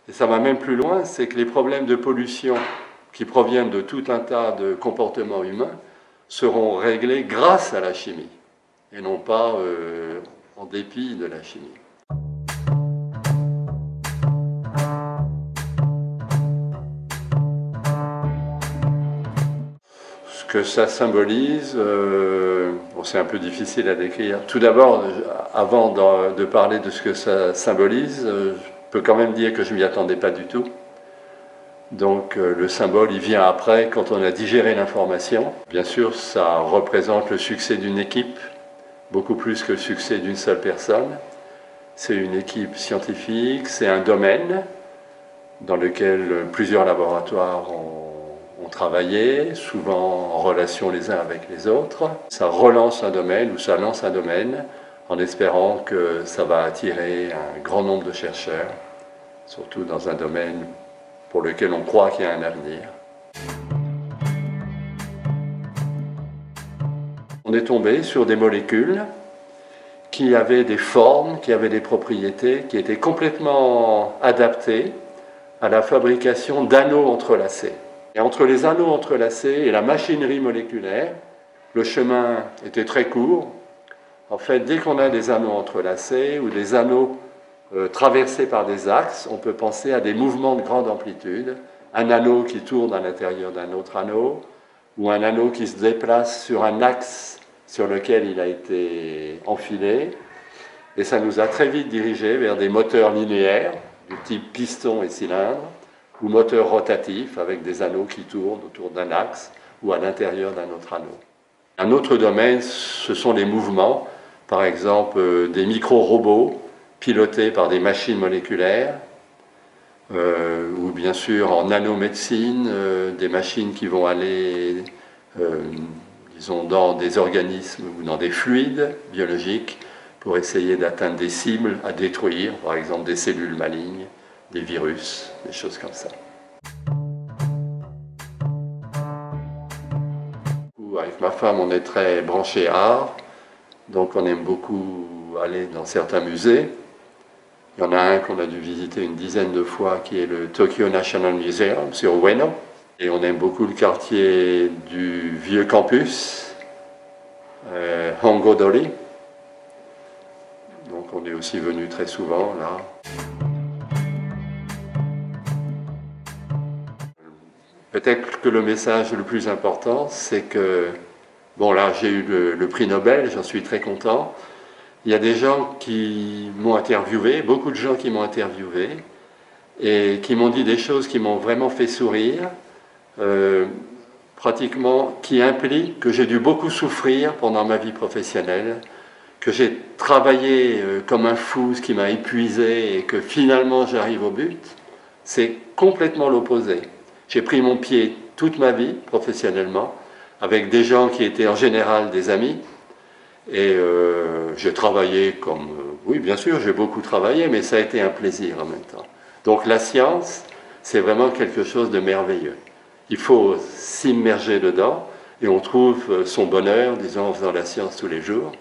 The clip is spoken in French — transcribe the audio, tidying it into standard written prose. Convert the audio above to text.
Et ça va même plus loin, c'est que les problèmes de pollution qui proviennent de tout un tas de comportements humains seront réglés grâce à la chimie, et non pas en dépit de la chimie. Ce que ça symbolise, bon, c'est un peu difficile à décrire. Tout d'abord, avant de parler de ce que ça symbolise, je peux quand même dire que je ne m'y attendais pas du tout. Donc le symbole, il vient après, quand on a digéré l'information. Bien sûr, ça représente le succès d'une équipe, beaucoup plus que le succès d'une seule personne. C'est une équipe scientifique, c'est un domaine dans lequel plusieurs laboratoires ont travaillé, souvent en relation les uns avec les autres. Ça relance un domaine ou ça lance un domaine en espérant que ça va attirer un grand nombre de chercheurs, surtout dans un domaine pour lequel on croit qu'il y a un avenir. On est tombé sur des molécules qui avaient des formes, qui avaient des propriétés, qui étaient complètement adaptées à la fabrication d'anneaux entrelacés. Et entre les anneaux entrelacés et la machinerie moléculaire, le chemin était très court. En fait, dès qu'on a des anneaux entrelacés ou des anneaux traversés par des axes, on peut penser à des mouvements de grande amplitude. Un anneau qui tourne à l'intérieur d'un autre anneau, ou un anneau qui se déplace sur un axe sur lequel il a été enfilé. Et ça nous a très vite dirigés vers des moteurs linéaires, du type piston et cylindre, ou moteurs rotatifs avec des anneaux qui tournent autour d'un axe ou à l'intérieur d'un autre anneau. Un autre domaine, ce sont les mouvements, par exemple des micro-robots pilotés par des machines moléculaires, ou bien sûr en nanomédecine, des machines qui vont aller, disons, dans des organismes ou dans des fluides biologiques pour essayer d'atteindre des cibles à détruire, par exemple des cellules malignes, des virus, des choses comme ça. Avec ma femme, on est très branché art, donc on aime beaucoup aller dans certains musées. Il y en a un qu'on a dû visiter une dizaine de fois, qui est le Tokyo National Museum sur Ueno. Et on aime beaucoup le quartier du vieux campus, Hongodori. Donc on est aussi venu très souvent là. Peut-être que le message le plus important, c'est que, bon là j'ai eu le prix Nobel, j'en suis très content. Il y a des gens qui m'ont interviewé, beaucoup de gens qui m'ont interviewé, et qui m'ont dit des choses qui m'ont vraiment fait sourire, pratiquement qui impliquent que j'ai dû beaucoup souffrir pendant ma vie professionnelle, que j'ai travaillé comme un fou, ce qui m'a épuisé, et que finalement j'arrive au but. C'est complètement l'opposé. J'ai pris mon pied toute ma vie, professionnellement, avec des gens qui étaient en général des amis. Et j'ai travaillé comme... oui, bien sûr, j'ai beaucoup travaillé, mais ça a été un plaisir en même temps. Donc la science, c'est vraiment quelque chose de merveilleux. Il faut s'immerger dedans, et on trouve son bonheur, disons, en faisant la science tous les jours.